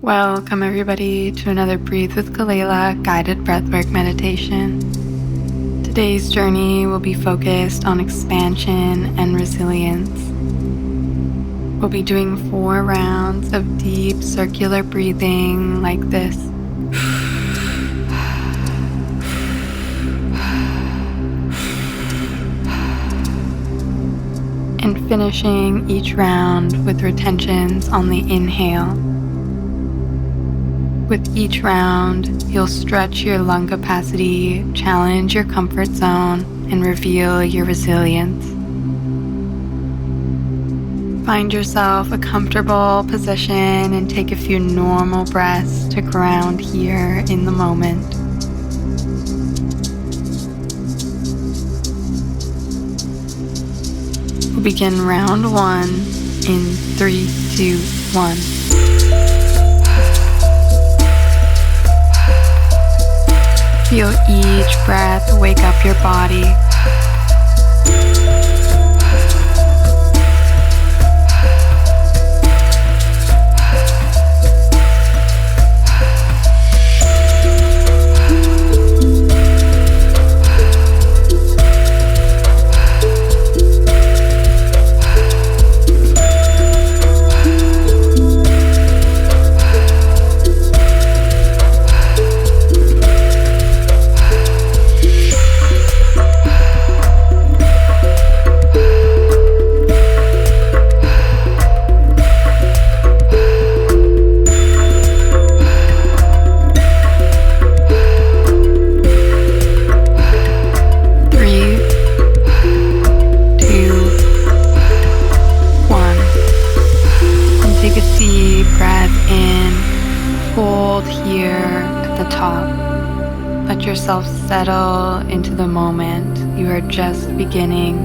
Welcome everybody to another Breathe with Kelaila guided breathwork meditation. Today's journey will be focused on expansion and resilience. We'll be doing 4 rounds of deep circular breathing like this. And finishing each round with retentions on the inhale. With each round, you'll stretch your lung capacity, challenge your comfort zone, and reveal your resilience. Find yourself a comfortable position and take a few normal breaths to ground here in the moment. We'll begin round 1 in 3, 2, 1. Feel each breath wake up your body. Let yourself settle into the moment. You are just beginning.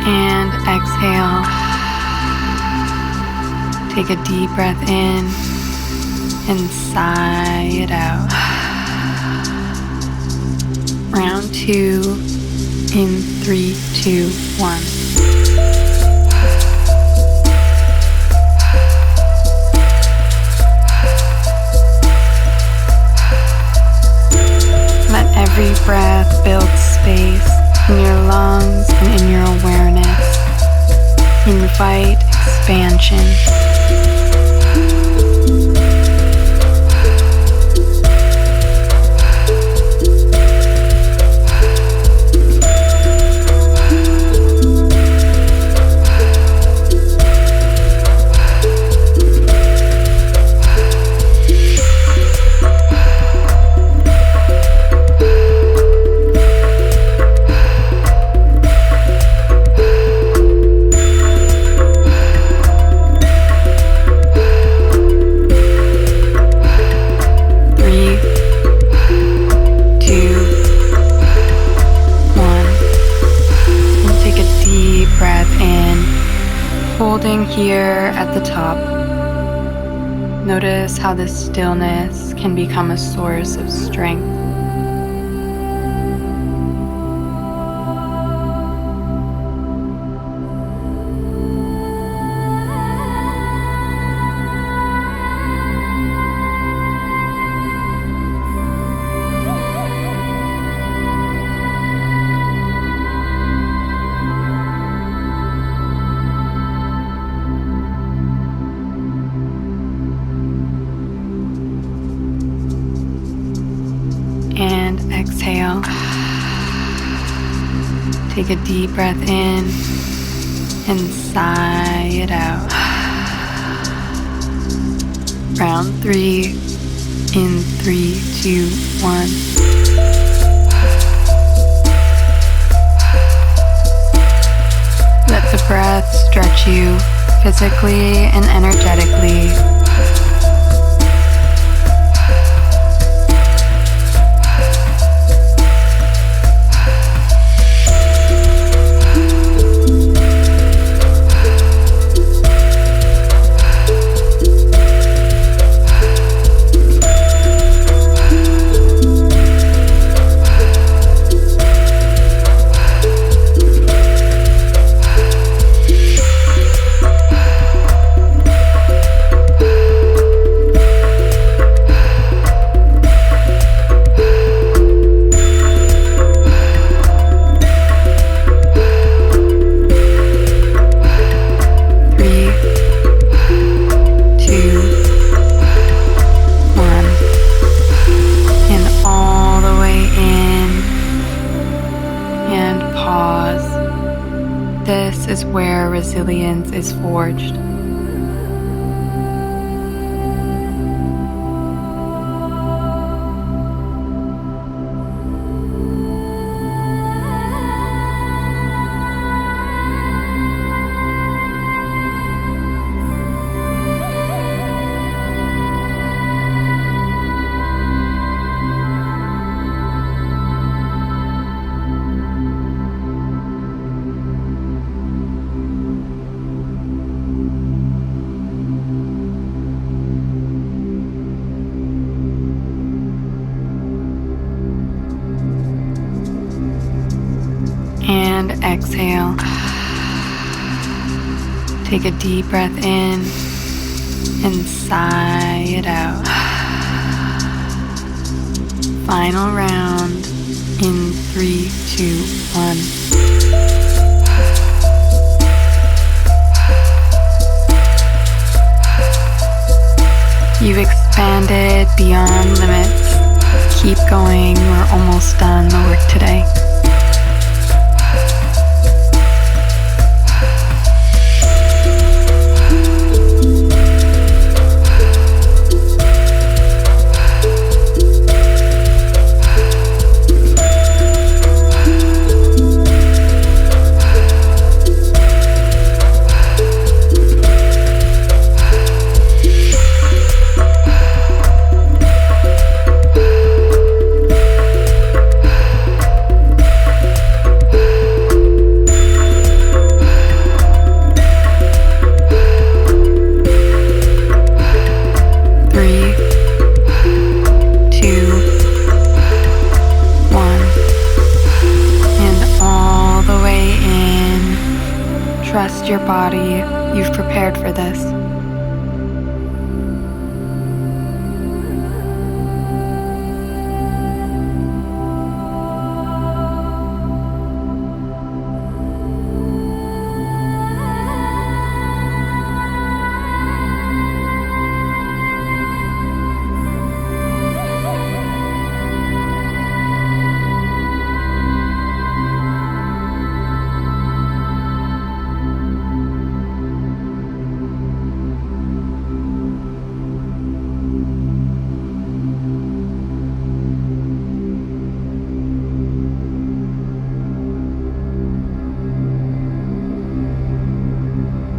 And exhale. Take a deep breath in and sigh it out. Round 2 in 3, 2, 1. Let every breath build space in your lungs and in your awareness. Invite expansion. Holding here at the top, notice how this stillness can become a source of strength. And exhale. Take a deep breath in and sigh it out. Round 3 in 3, 2, 1. Let the breath stretch you physically and energetically. This is where resilience is forged. And exhale. Take a deep breath in and sigh it out. Final round in 3, 2, 1. You've expanded beyond limits. Keep going, we're almost done the work today. Trust your body. You've prepared for this.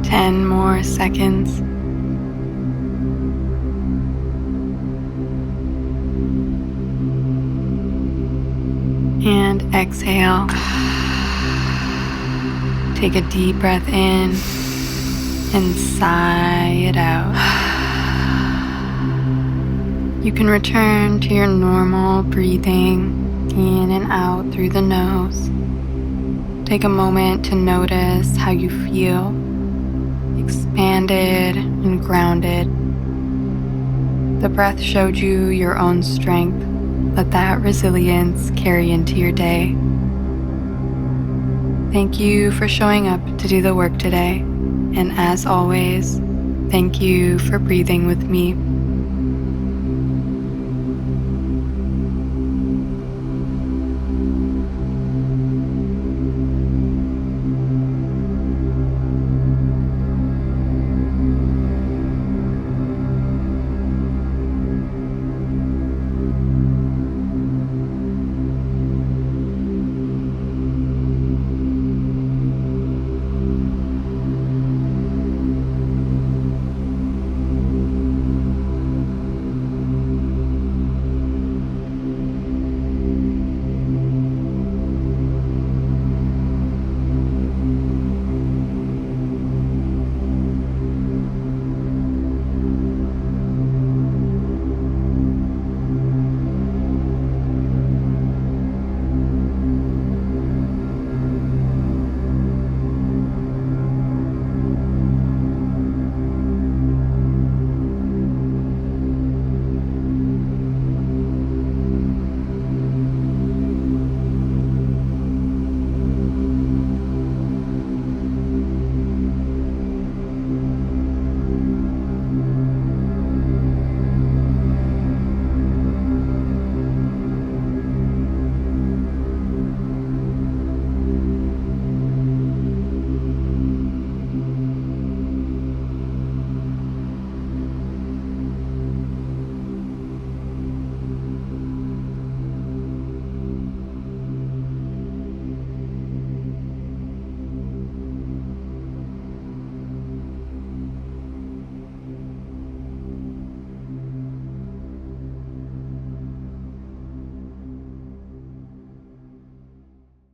Ten more seconds. And exhale. Take a deep breath in and sigh it out. You can return to your normal breathing in and out through the nose. Take a moment to notice how you feel. Expanded and grounded. The breath showed you your own strength. Let that resilience carry into your day. Thank you for showing up to do the work today. And as always, thank you for breathing with me.